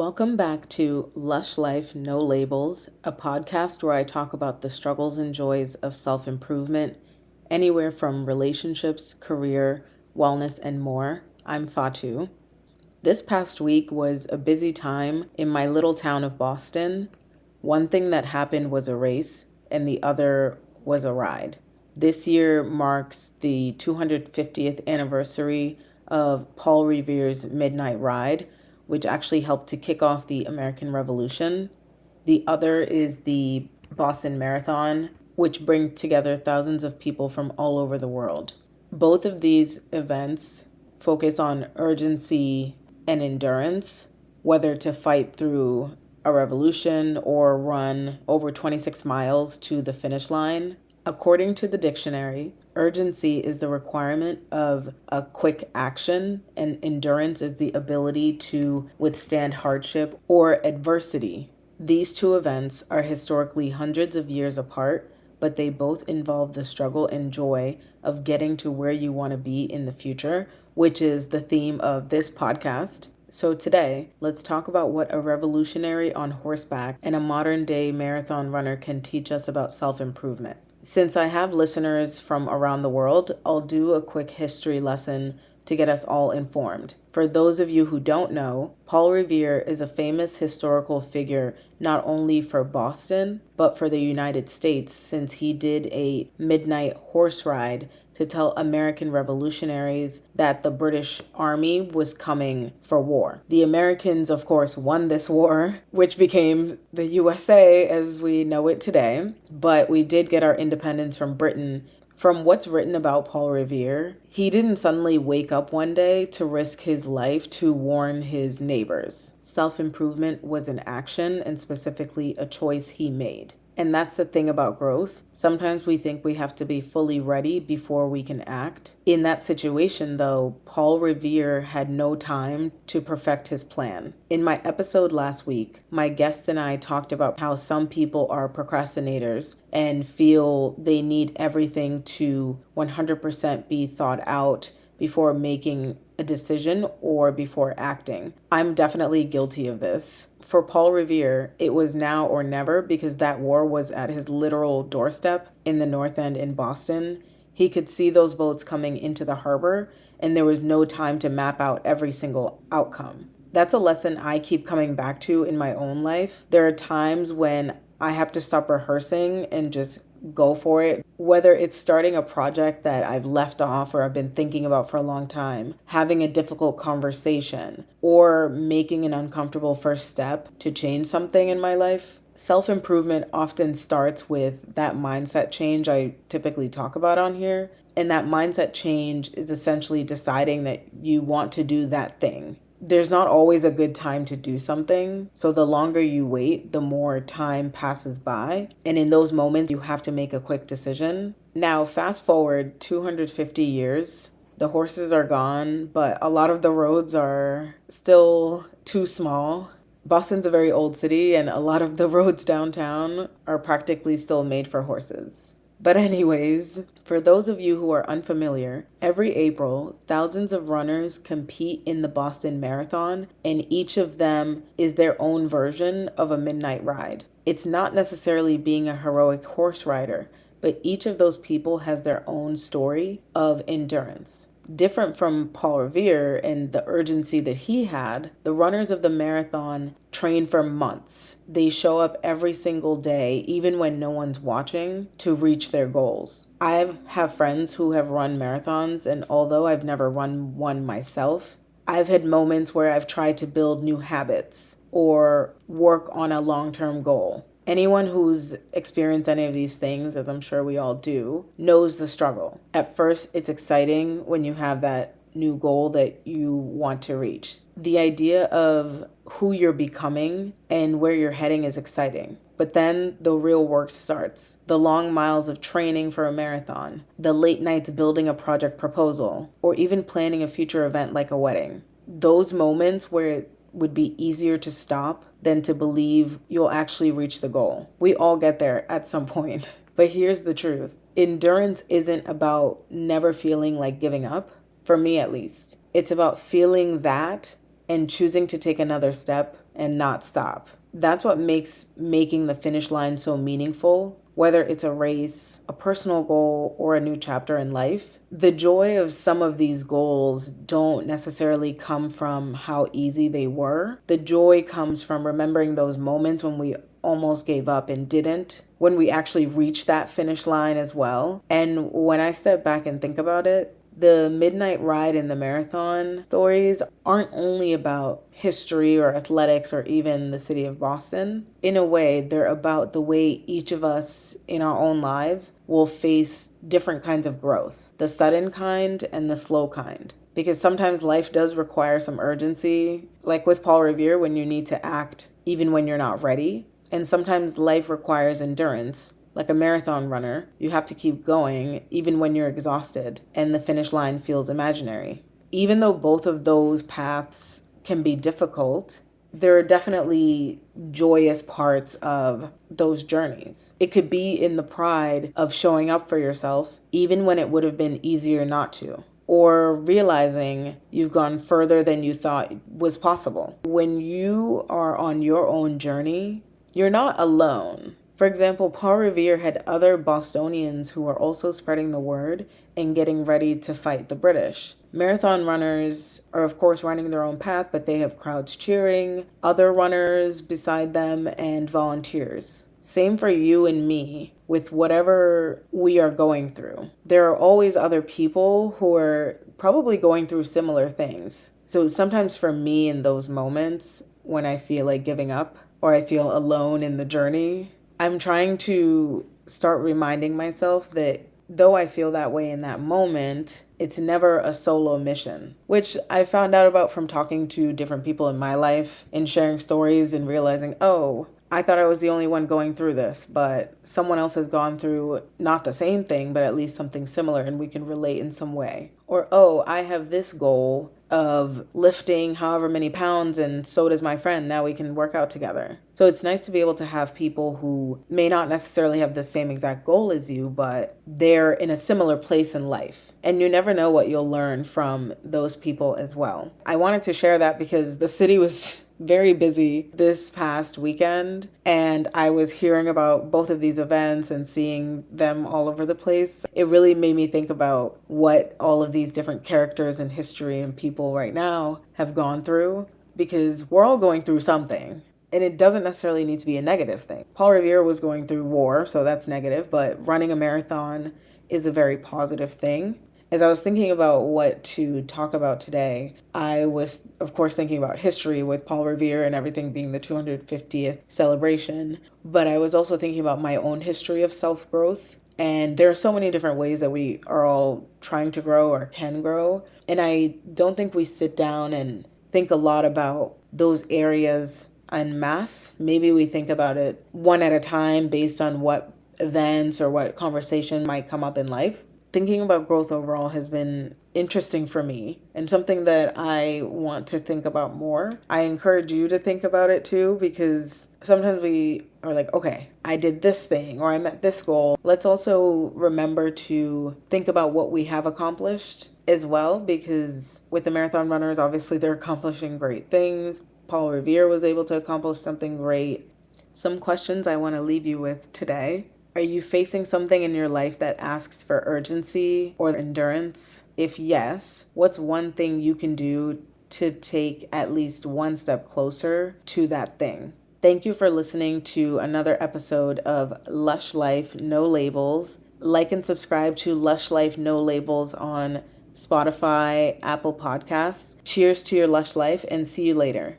Welcome back to Lush Life No Labels, a podcast where I talk about the struggles and joys of self-improvement, anywhere from relationships, career, wellness, and more. I'm Fatu. This past week was a busy time in my little town of Boston. One thing that happened was a race, and the other was a ride. This year marks the 250th anniversary of Paul Revere's Midnight Ride, which actually helped to kick off the American Revolution. The other is the Boston Marathon, which brings together thousands of people from all over the world. Both of these events focus on urgency and endurance, whether to fight through a revolution or run over 26 miles to the finish line. According to the dictionary, urgency is the requirement of a quick action, and endurance is the ability to withstand hardship or adversity. These two events are historically hundreds of years apart, but they both involve the struggle and joy of getting to where you want to be in the future, which is the theme of this podcast. So today, let's talk about what a revolutionary on horseback and a modern-day marathon runner can teach us about self-improvement. Since I have listeners from around the world, I'll do a quick history lesson to get us all informed. For those of you who don't know, Paul Revere is a famous historical figure not only for Boston, but for the United States, since he did a midnight horse ride to tell American revolutionaries that the British Army was coming for war. The Americans, of course, won this war, which became the USA as we know it today, but we did get our independence from Britain. From what's written about Paul Revere, he didn't suddenly wake up one day to risk his life to warn his neighbors. Self-improvement was an action, and specifically a choice he made. And that's the thing about growth. Sometimes we think we have to be fully ready before we can act. In that situation, though, Paul Revere had no time to perfect his plan. In my episode last week, my guest and I talked about how some people are procrastinators and feel they need everything to 100% be thought out before making a decision or before acting. I'm definitely guilty of this. For Paul Revere, it was now or never because that war was at his literal doorstep in the North End in Boston. He could see those boats coming into the harbor, and there was no time to map out every single outcome. That's a lesson I keep coming back to in my own life. There are times when I have to stop rehearsing and just go for it, whether it's starting a project that I've left off or I've been thinking about for a long time, having a difficult conversation, or making an uncomfortable first step to change something in my life. Self-improvement often starts with that mindset change I typically talk about on here. And that mindset change is essentially deciding that you want to do that thing. There's not always a good time to do something. So the longer you wait, the more time passes by. And in those moments, you have to make a quick decision. Now, fast forward 250 years. The horses are gone, but a lot of the roads are still too small. Boston's a very old city, and a lot of the roads downtown are practically still made for horses. But anyways, for those of you who are unfamiliar, every April, thousands of runners compete in the Boston Marathon, and each of them is their own version of a midnight ride. It's not necessarily being a heroic horse rider, but each of those people has their own story of endurance. Different from Paul Revere and the urgency that he had, the runners of the marathon train for months. They show up every single day, even when no one's watching, to reach their goals. I have friends who have run marathons, and although I've never run one myself, I've had moments where I've tried to build new habits or work on a long-term goal. Anyone who's experienced any of these things, as I'm sure we all do, knows the struggle. At first, it's exciting when you have that new goal that you want to reach. The idea of who you're becoming and where you're heading is exciting. But then the real work starts. The long miles of training for a marathon, the late nights building a project proposal, or even planning a future event like a wedding. Those moments where it would be easier to stop than to believe you'll actually reach the goal. We all get there at some point. But here's the truth. Endurance isn't about never feeling like giving up, for me at least. It's about feeling that and choosing to take another step and not stop. That's what makes making the finish line so meaningful. Whether it's a race, a personal goal, or a new chapter in life, the joy of some of these goals don't necessarily come from how easy they were. The joy comes from remembering those moments when we almost gave up and didn't, when we actually reached that finish line as well. And when I step back and think about it, the midnight ride and the marathon stories aren't only about history or athletics or even the city of Boston. In a way, they're about the way each of us in our own lives will face different kinds of growth, the sudden kind and the slow kind. Because sometimes life does require some urgency, like with Paul Revere, when you need to act even when you're not ready. And sometimes life requires endurance. Like a marathon runner, you have to keep going even when you're exhausted and the finish line feels imaginary. Even though both of those paths can be difficult, there are definitely joyous parts of those journeys. It could be in the pride of showing up for yourself, even when it would have been easier not to, or realizing you've gone further than you thought was possible. When you are on your own journey, you're not alone. For example, Paul Revere had other Bostonians who were also spreading the word and getting ready to fight the British. Marathon runners are, of course, running their own path, but they have crowds cheering, other runners beside them, and volunteers. Same for you and me with whatever we are going through. There are always other people who are probably going through similar things. So sometimes for me in those moments when I feel like giving up or I feel alone in the journey, I'm trying to start reminding myself that though I feel that way in that moment, it's never a solo mission, which I found out about from talking to different people in my life and sharing stories and realizing, oh, I thought I was the only one going through this, but someone else has gone through not the same thing, but at least something similar, and we can relate in some way. Or, oh, I have this goal of lifting however many pounds, and so does my friend. Now we can work out together. So it's nice to be able to have people who may not necessarily have the same exact goal as you, but they're in a similar place in life. And you never know what you'll learn from those people as well. I wanted to share that because the city was very busy this past weekend, and I was hearing about both of these events and seeing them all over the place. It really made me think about what all of these different characters in history and people right now have gone through, because we're all going through something. And it doesn't necessarily need to be a negative thing. Paul Revere was going through war, so that's negative, but running a marathon is a very positive thing. As I was thinking about what to talk about today, I was, of course, thinking about history with Paul Revere and everything being the 250th celebration. But I was also thinking about my own history of self-growth. And there are so many different ways that we are all trying to grow or can grow. And I don't think we sit down and think a lot about those areas en masse. Maybe we think about it one at a time based on what events or what conversation might come up in life. Thinking about growth overall has been interesting for me and something that I want to think about more. I encourage you to think about it too, because sometimes we are like, okay, I did this thing or I met this goal. Let's also remember to think about what we have accomplished as well, because with the marathon runners, obviously they're accomplishing great things. Paul Revere was able to accomplish something great. Some questions I want to leave you with today. Are you facing something in your life that asks for urgency or endurance? If yes, what's one thing you can do to take at least one step closer to that thing? Thank you for listening to another episode of Lush Life No Labels. Like and subscribe to Lush Life No Labels on Spotify, Apple Podcasts. Cheers to your lush life and see you later.